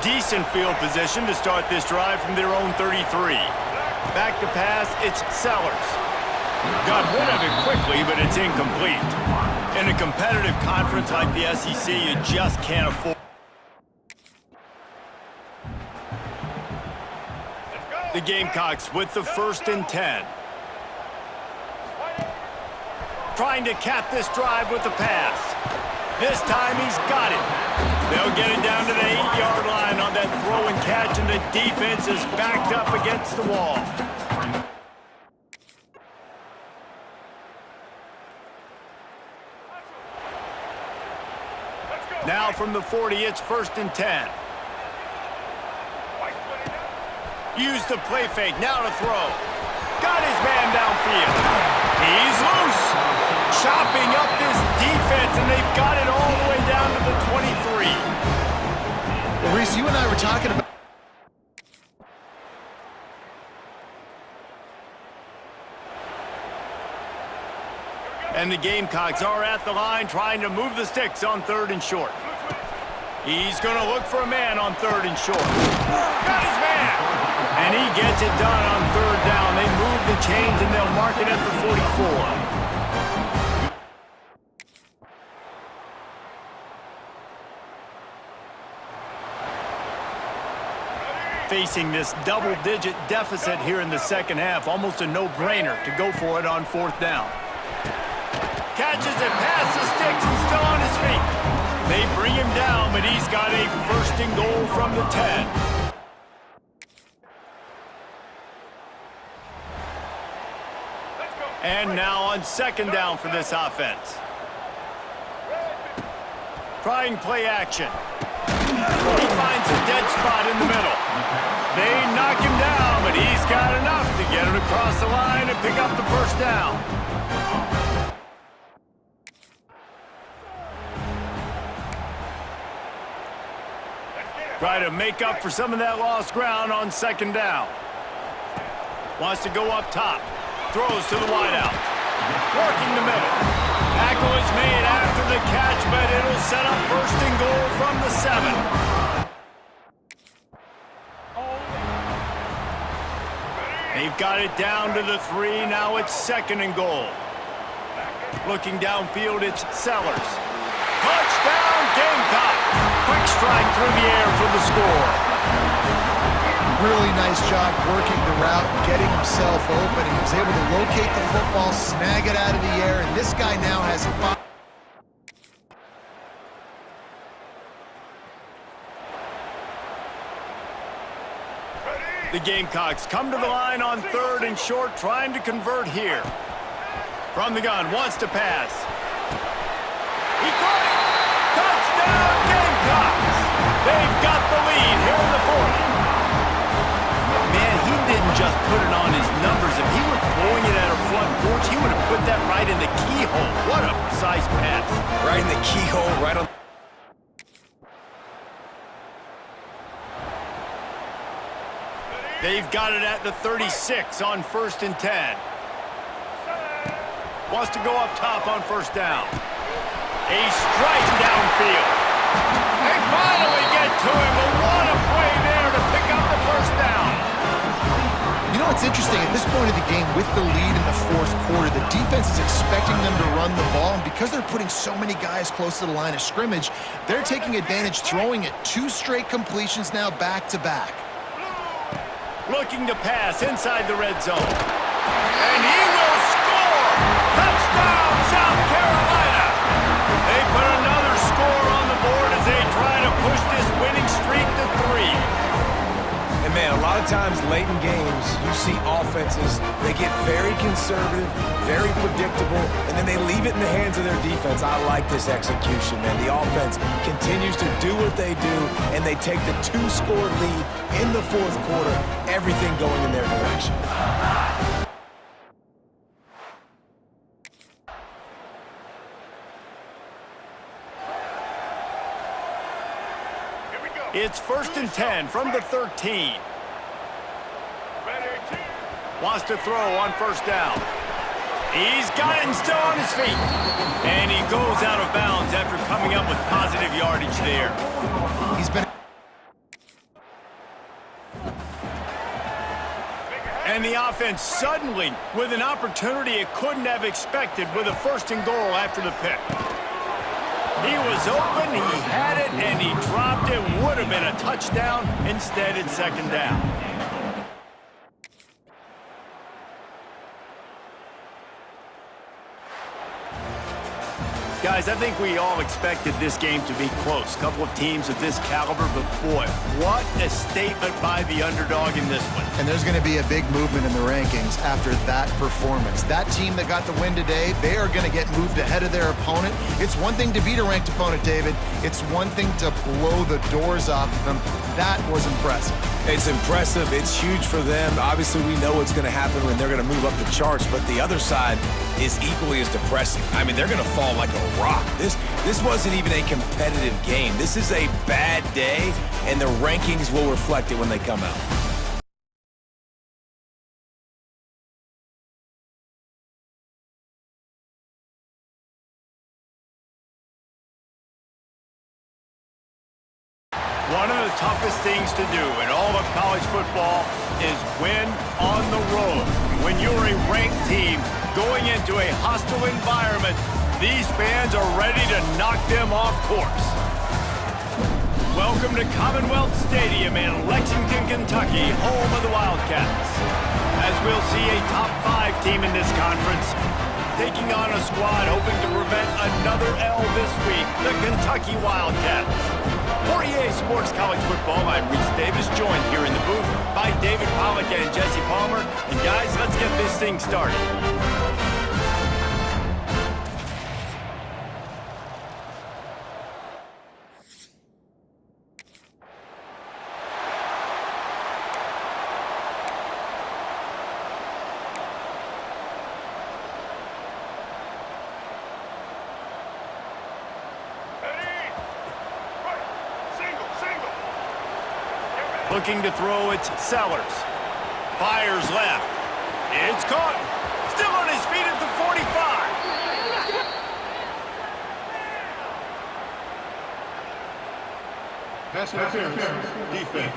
Decent field position to start this drive from their own 33. Back to pass, it's Sellers. Got rid of it quickly, but it's incomplete. In a competitive conference like the SEC, you just can't afford. The Gamecocks with the 1st and 10. Trying to cap this drive with the pass. This time he's got it. They'll get it down to the 8-yard line on that throw and catch, and the defense is backed up against the wall. Now from the 40, it's 1st and 10. Use the play fake, now to throw. Got his man downfield. He's loose. Chopping up this defense, and they've got it all the way down to the 23. Well, Reese, you and I were talking about... And the Gamecocks are at the line trying to move the sticks on 3rd and short. He's going to look for a man on 3rd and short. Got his man! And he gets it done on 3rd down. They move the chains, and they'll mark it at the 44. Facing this double-digit deficit here in the second half, almost a no-brainer to go for it on 4th down. Catches it past the sticks and still on his feet. They bring him down, but he's got a 1st and goal from the 10. And now on 2nd down for this offense. Trying play action. He finds a dead spot in the middle. They knock him down, but he's got enough to get it across the line and pick up the 1st down. Try to make up for some of that lost ground on 2nd down. Wants to go up top. Throws to the wideout. Working the middle. Tackle is made after the catch, but it'll set up 1st and goal from the 7. They've got it down to the 3. Now it's 2nd and goal. Looking downfield, it's Sellers. Touchdown, Gamecocks! Quick strike through the air for the score. Really nice job working the route, getting himself open. He was able to locate the football, snag it out of the air, and this guy now has 5. The Gamecocks come to the line on 3rd and short, trying to convert here. From the gun, wants to pass. He caught it! Touchdown, Gamecocks! They've got the lead here in the 4th. Man, he didn't just put it on his numbers. If he were throwing it at a front porch, he would have put that right in the keyhole. What a precise pass. Right in the keyhole, right on. They've got it at the 36 on 1st and 10. Wants to go up top on 1st down. A strike downfield. They finally get to him, but what a play there to pick up the 1st down. You know what's interesting? At this point of the game, with the lead in the 4th quarter, the defense is expecting them to run the ball, and because they're putting so many guys close to the line of scrimmage, they're taking advantage, throwing it 2 straight completions now back-to-back. Looking to pass inside the red zone. And he will score! Touchdown, South Carolina! They put another score on the board as they try to push this winning streak to 3. And man, a lot of times late in games, you see offenses, they get very conservative, very predictable, and then they leave it in the hands of their defense. I like this execution, man. The offense continues to do what they do, and they take the 2-score lead in the 4th quarter, everything going in their direction. It's 1st and 10 from the 13. Wants to throw on 1st down. He's got it and still on his feet. And he goes out of bounds after coming up with positive yardage there. He's been... And the offense suddenly with an opportunity it couldn't have expected with a 1st and goal after the pick. He was open, he had it, and he dropped it. Would have been a touchdown. Instead, it's 2nd down. Guys, I think we all expected this game to be close. Couple of teams of this caliber, but boy, what a statement by the underdog in this one. And there's going to be a big movement in the rankings after that performance. That team that got the win today, they are going to get moved ahead of their opponent. It's one thing to beat a ranked opponent, David. It's one thing to blow the doors off of them. That was impressive. It's impressive. It's huge for them. Obviously, we know what's going to happen when they're going to move up the charts, but the other side is equally as depressing. I mean, they're going to fall like a rock. This wasn't even a competitive game. This is a bad day, and the rankings will reflect it when they come out. One of the toughest things to do in all of college football is win on the road. When you're a ranked team going into a hostile environment, these fans are ready to knock them off course. Welcome to Commonwealth Stadium in Lexington, Kentucky, home of the Wildcats. As we'll see a top 5 team in this conference, taking on a squad hoping to prevent another L this week, the Kentucky Wildcats. For EA Sports College Football, I'm Reese Davis, joined here in the booth by David Pollack and Jesse Palmer. And guys, let's get this thing started. Looking to throw, it's Sellers. Fires left. It's caught. Still on his feet at the 45. Pass interference. Defense.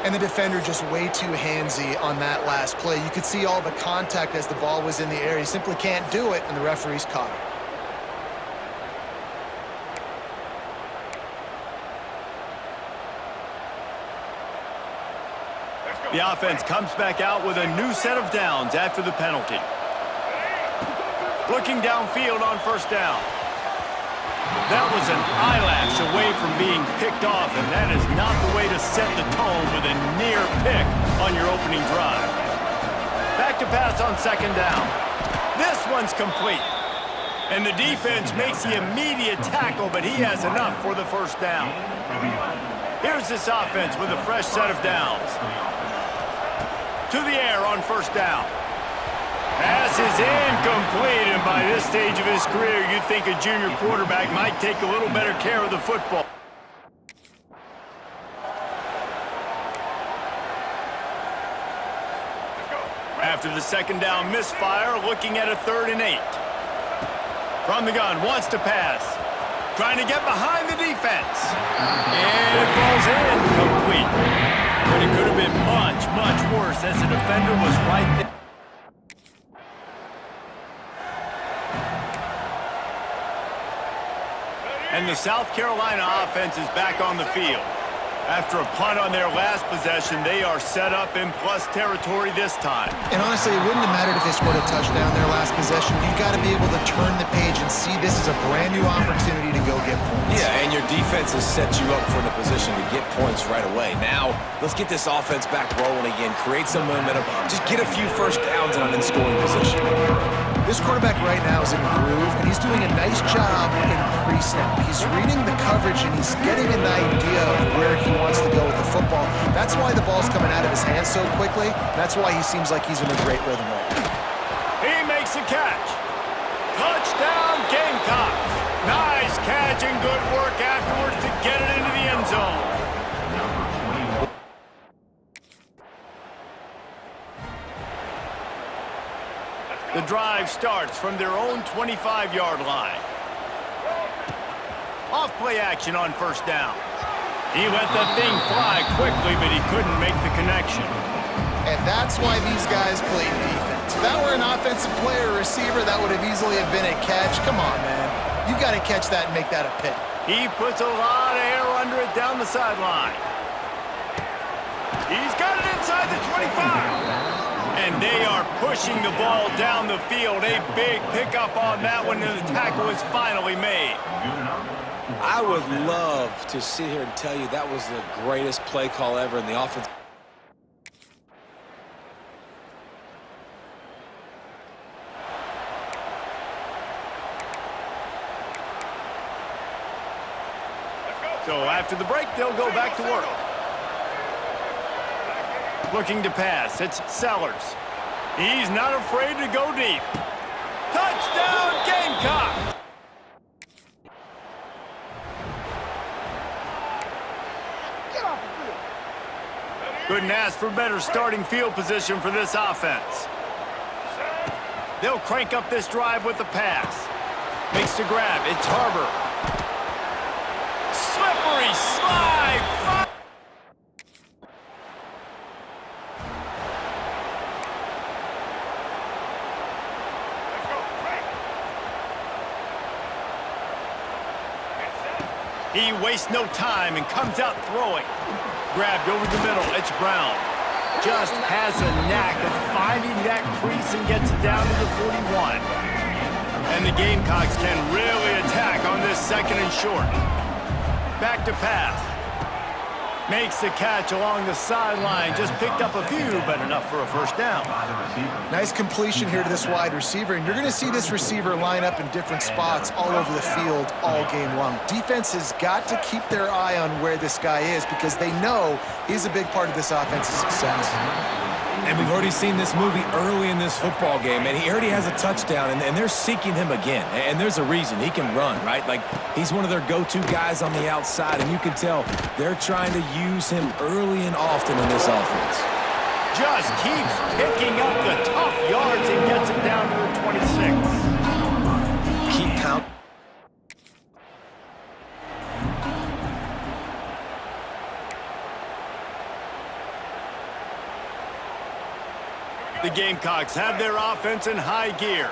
And the defender just way too handsy on that last play. You could see all the contact as the ball was in the air. He simply can't do it, and the referee's caught it. The offense comes back out with a new set of downs after the penalty. Looking downfield on 1st down. That was an eyelash away from being picked off, and that is not the way to set the tone with a near pick on your opening drive. Back to pass on 2nd down. This one's complete. And the defense makes the immediate tackle, but he has enough for the 1st down. Here's this offense with a fresh set of downs. To the air on 1st down. Pass is incomplete, and by this stage of his career, you'd think a junior quarterback might take a little better care of the football. After the 2nd down misfire, looking at a 3rd and 8. From the gun, wants to pass. Trying to get behind the defense. And it falls in, complete. But it could have been much, much worse as the defender was right there. And the South Carolina offense is back on the field. After a punt on their last possession, they are set up in plus territory this time. And honestly, it wouldn't have mattered if they scored a touchdown their last possession. You've got to be able to turn the page and see this is a brand new opportunity to go get points. Yeah, and your defense has set you up for the position to get points right away. Now, let's get this offense back rolling again, create some momentum, just get a few 1st downs and I'm in scoring position. This quarterback right now is in a groove, and he's doing a nice job in pre-snap. He's reading the coverage, and he's getting an idea of where he wants to go with the football. That's why the ball's coming out of his hands so quickly. That's why he seems like he's in a great rhythm right now. He makes the catch. Touchdown, Gamecocks. Nice catch and good work afterwards to get it into the end zone. The drive starts from their own 25-yard line. Off play action on 1st down. He let the thing fly quickly, but he couldn't make the connection. And that's why these guys play defense. If that were an offensive player or receiver, that would have easily have been a catch. Come on, man. You got to catch that and make that a pick. He puts a lot of air under it down the sideline. He's got it inside the 25. And they are pushing the ball down the field. A big pickup on that one, and the tackle is finally made. I would love to sit here and tell you that was the greatest play call ever in the offense. So after the break, they'll go back to work. Looking to pass, it's Sellers. He's not afraid to go deep. Touchdown, Gamecock! Couldn't ask for better starting field position for this offense. They'll crank up this drive with the pass. Makes the grab, it's Harbor. Slippery slide! He wastes no time and comes out throwing. Grabbed over the middle, it's Brown. Just has a knack of finding that crease and gets it down to the 41. And the Gamecocks can really attack on this second and short. Back to pass. Makes the catch along the sideline. Just picked up a few, but enough for a first down. Nice completion here to this wide receiver, and you're going to see this receiver line up in different spots all over the field all game long. Defense has got to keep their eye on where this guy is because they know he's a big part of this offense's success. And we've already seen this movie early in this football game, and he already has a touchdown, and they're seeking him again. And there's a reason. He can run, right? Like, he's one of their go-to guys on the outside, and you can tell they're trying to use him early and often in this offense. Just keeps picking up the tough yards and gets it down to the 26. Keep count. The Gamecocks have their offense in high gear.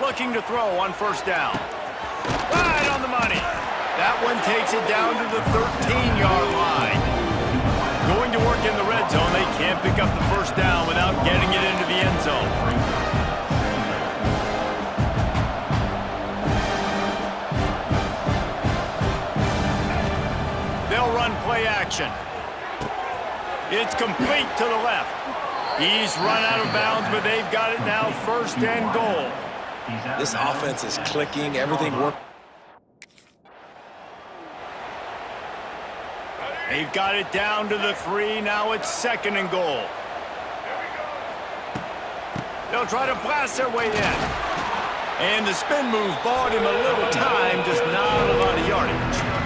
Looking to throw on first down. Right on the money. That one takes it down to the 13-yard line. Going to work in the red zone, they can't pick up the first down without getting it into the end zone. They'll run play action. It's complete to the left. He's run out of bounds, but they've got it now first and goal. This offense is clicking. Everything works. They've got it down to the 3. Now it's second and goal. They'll try to blast their way in. And the spin move bought him a little time, just not a lot of yardage.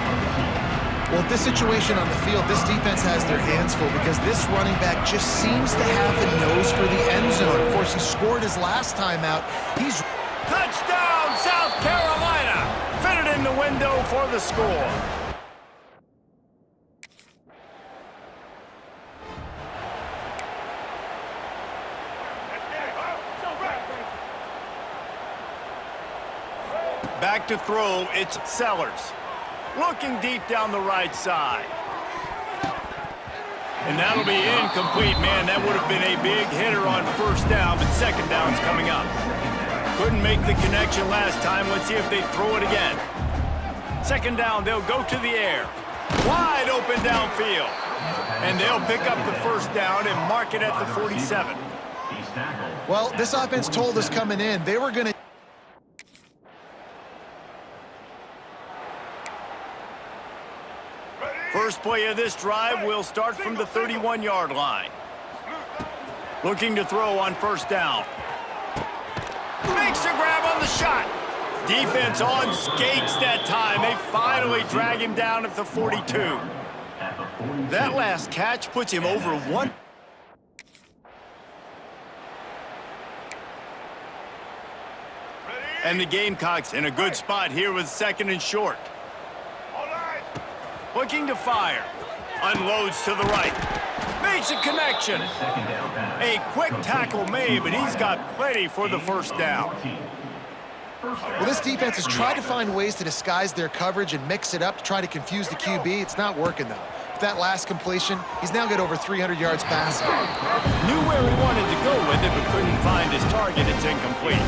Well, at this situation on the field, this defense has their hands full because this running back just seems to have the nose for the end zone. Of course, he scored his last time out. He's touchdown, South Carolina! Fitted in the window for the score. Back to throw, it's Sellers. Looking deep down the right side. And that'll be incomplete, man. That would have been a big hitter on first down, but second down's coming up. Couldn't make the connection last time. Let's see if they throw it again. Second down, they'll go to the air. Wide open downfield. And they'll pick up the first down and mark it at the 47. Well, this offense told us coming in they were going to First play of this drive will start from the 31-yard line. Looking to throw on first down. Makes a grab on the shot. Defense on skates that time. They finally drag him down at the 42. That last catch puts him over one. And the Gamecocks in a good spot here with second and short. Looking to fire. Unloads to the right. Makes a connection. A quick tackle made, but he's got plenty for the first down. Well, this defense has tried to find ways to disguise their coverage and mix it up to try to confuse the QB. It's not working, though. With that last completion, he's now got over 300 yards passing. Knew where he wanted to go with it, but couldn't find his target. It's incomplete.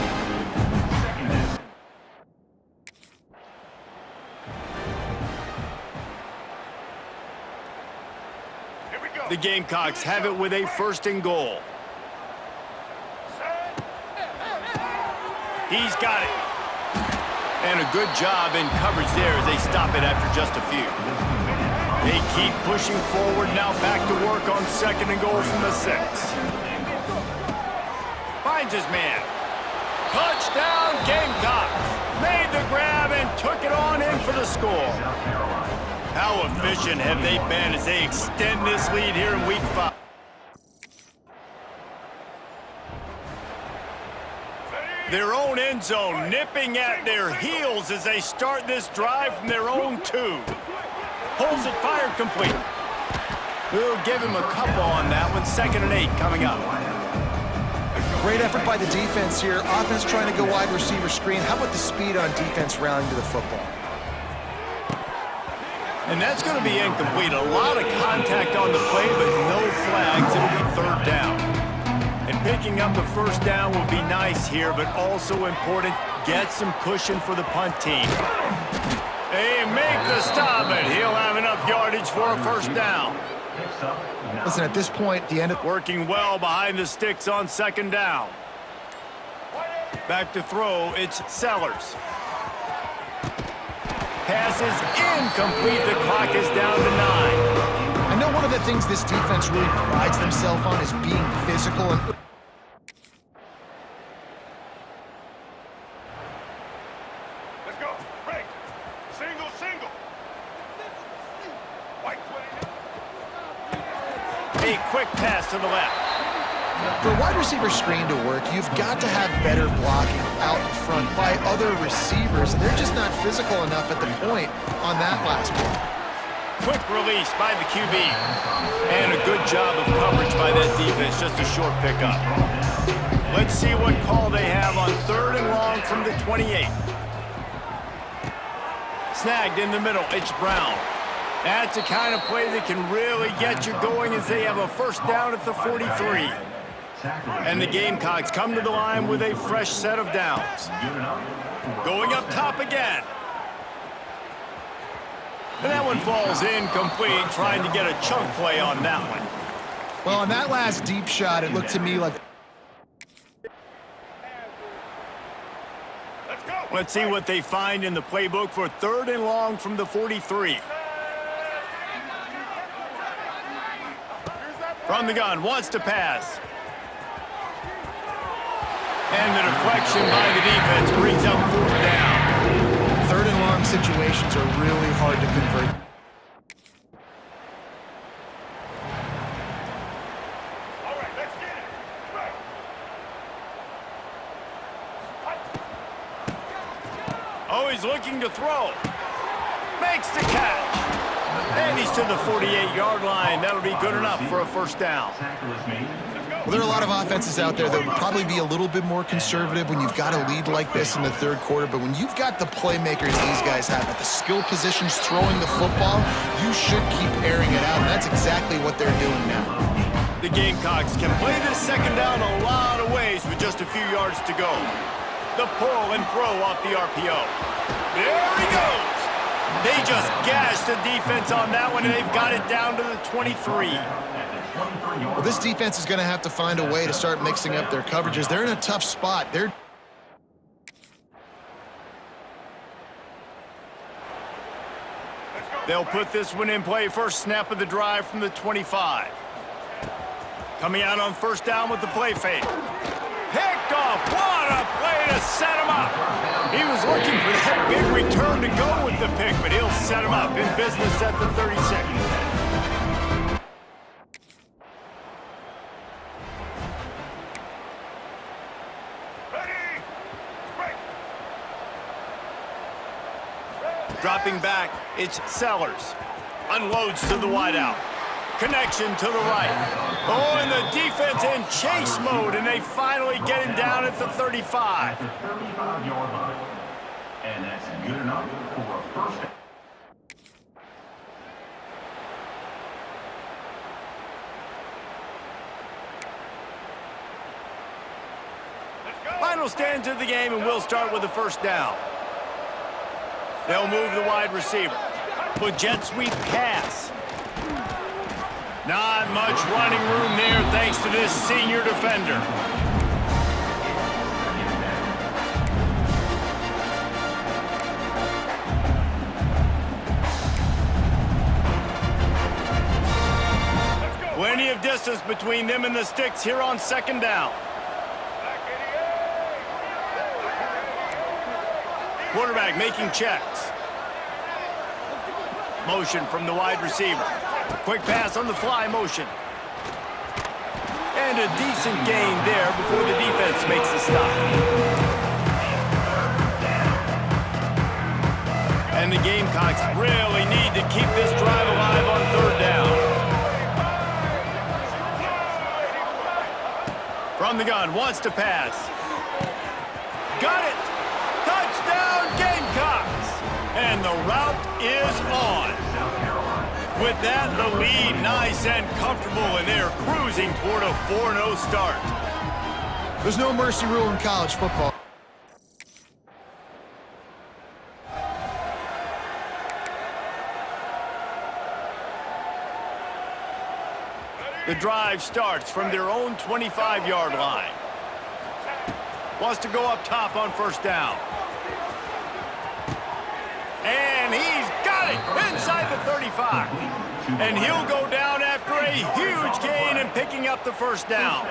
The Gamecocks have it with a 1st and goal. He's got it. And a good job in coverage there as they stop it after just a few. They keep pushing forward, now back to work on 2nd and goal from the 6. Finds his man. Touchdown Gamecocks. Made the grab and took it on in for the score. How efficient have they been as they extend this lead here in Week 5? Their own end zone nipping at their heels as they start this drive from their own 2. Holds it fired complete. We'll give him a couple on that one. 2nd and 8 coming up. Great effort by the defense here. Offense trying to go wide receiver screen. How about the speed on defense rallying to the football? And that's going to be incomplete. A lot of contact on the play, but no flags. It'll be 3rd down. And picking up the 1st down will be nice here, but also important, get some cushion for the punt team. They make the stop, and he'll have enough yardage for a 1st down. Listen, at this point, the end of... Working well behind the sticks on 2nd down. Back to throw, it's Sellers. Pass is incomplete. The clock is down to 9. I know one of the things this defense really prides themselves on is being physical and... Let's go. Break. Single, single. White 20. A quick pass to the left. For a wide receiver screen to work, you've got to have better blocking out in front by other receivers, and they're just not physical enough at the point on that last play. Quick release by the QB. And a good job of coverage by that defense, just a short pickup. Let's see what call they have on 3rd and long from the 28. Snagged in the middle, it's Brown. That's the kind of play that can really get you going as they have a 1st down at the 43. And the Gamecocks come to the line with a fresh set of downs. Going up top again. And that one falls incomplete, trying to get a chunk play on that one. Well, on that last deep shot, it looked to me like... Let's see what they find in the playbook for 3rd and long from the 43. From the gun, wants to pass. And the deflection by the defense brings up 4th down. 3rd and long situations are really hard to convert. All right, let's get it. Right. Oh, he's looking to throw. Makes the catch. And he's to the 48-yard line. That'll be good enough for a 1st down. Well, there are a lot of offenses out there that would probably be a little bit more conservative when you've got a lead like this in the 3rd quarter, but when you've got the playmakers these guys have at the skill positions throwing the football, you should keep airing it out, and that's exactly what they're doing now. The Gamecocks can play this 2nd down a lot of ways with just a few yards to go. The pull and throw off the RPO. There he goes. They just gashed the defense on that one, and they've got it down to the 23. Well, this defense is going to have to find a way to start mixing up their coverages. They're in a tough spot. They'll put this one in play. 1st snap of the drive from the 25. Coming out on 1st down with the play fake. Picked off. What a play to set him up. He was looking for that big return to go with the pick, but he'll set him up in business at the 36. Dropping back, it's Sellers. Unloads to the wideout. Connection to the right. Oh, and the defense in chase mode, and they finally get him down at the 35. At the 35-yard line. And that's good enough for a first down. Final stands of the game, and we'll start with the first down. They'll move the wide receiver. With jet sweep pass. Not much running room there thanks to this senior defender. Plenty of distance between them and the sticks here on second down. Quarterback making checks. Motion from the wide receiver. Quick pass on the fly motion. And a decent gain there before the defense makes the stop. And the Gamecocks really need to keep this drive alive on third down. From the gun, wants to pass. Got it! Touchdown Gamecocks! And the route is on. With that, the lead nice and comfortable, and they're cruising toward a 4-0 start. There's no mercy rule in college football. The drive starts from their own 25-yard line. Wants to go up top on first down. And he's got it inside the 35. And he'll go down after a huge gain and picking up the first down.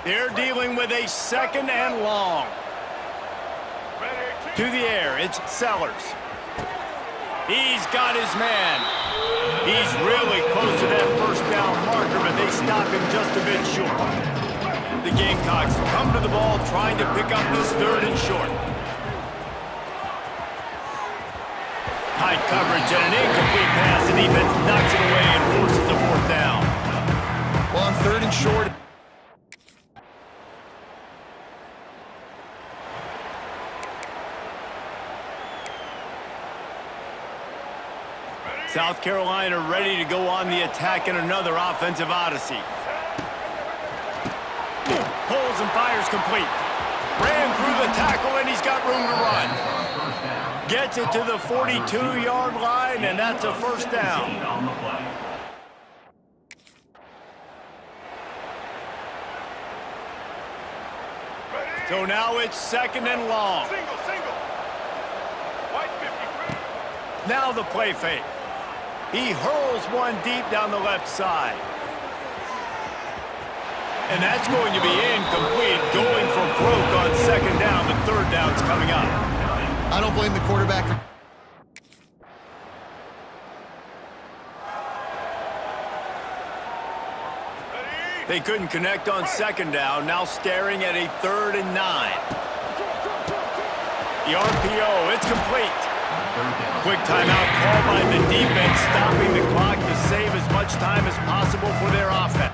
They're dealing with a second and long. To the air, it's Sellers. He's got his man. He's really close to that first down marker, but they stop him just a bit short. The Gamecocks come to the ball trying to pick up this third and short. Tight coverage and an incomplete pass. The defense knocks it away and forces the fourth down. Well, on third and short. South Carolina ready to go on the attack in another offensive odyssey. Pulls and fires complete. Ran through the tackle and he's got room to run. Gets it to the 42-yard line, and that's a first down. So now it's second and long. Now the play fake. He hurls one deep down the left side. And that's going to be incomplete, going for broke on second down, but third down's coming up. I don't blame the quarterback for... They couldn't connect on second down, now staring at a 3rd and 9. The RPO, it's complete. Quick timeout called by the defense, stopping the clock to save as much time as possible for their offense.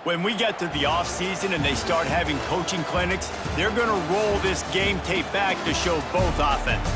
When we get to the offseason and they start having coaching clinics, they're going to roll this game tape back to show both offenses.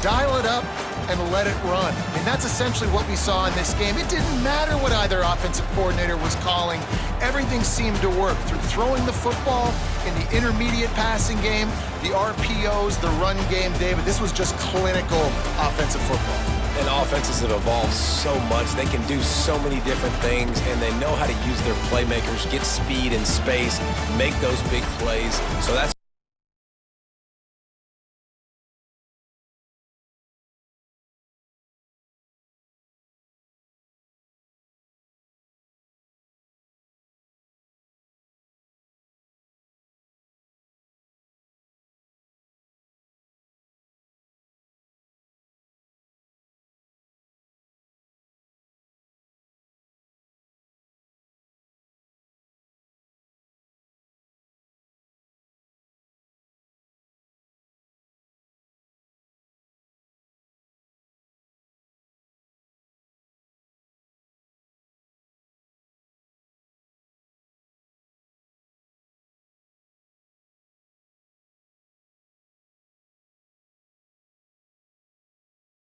Dial it up and let it run. And that's essentially what we saw in this game. It didn't matter what either offensive coordinator was calling. Everything seemed to work through throwing the football in the intermediate passing game, the RPOs, the run game. David, this was just clinical offensive football. And offenses have evolved so much. They can do so many different things, and they know how to use their playmakers, get speed and space, make those big plays. So that's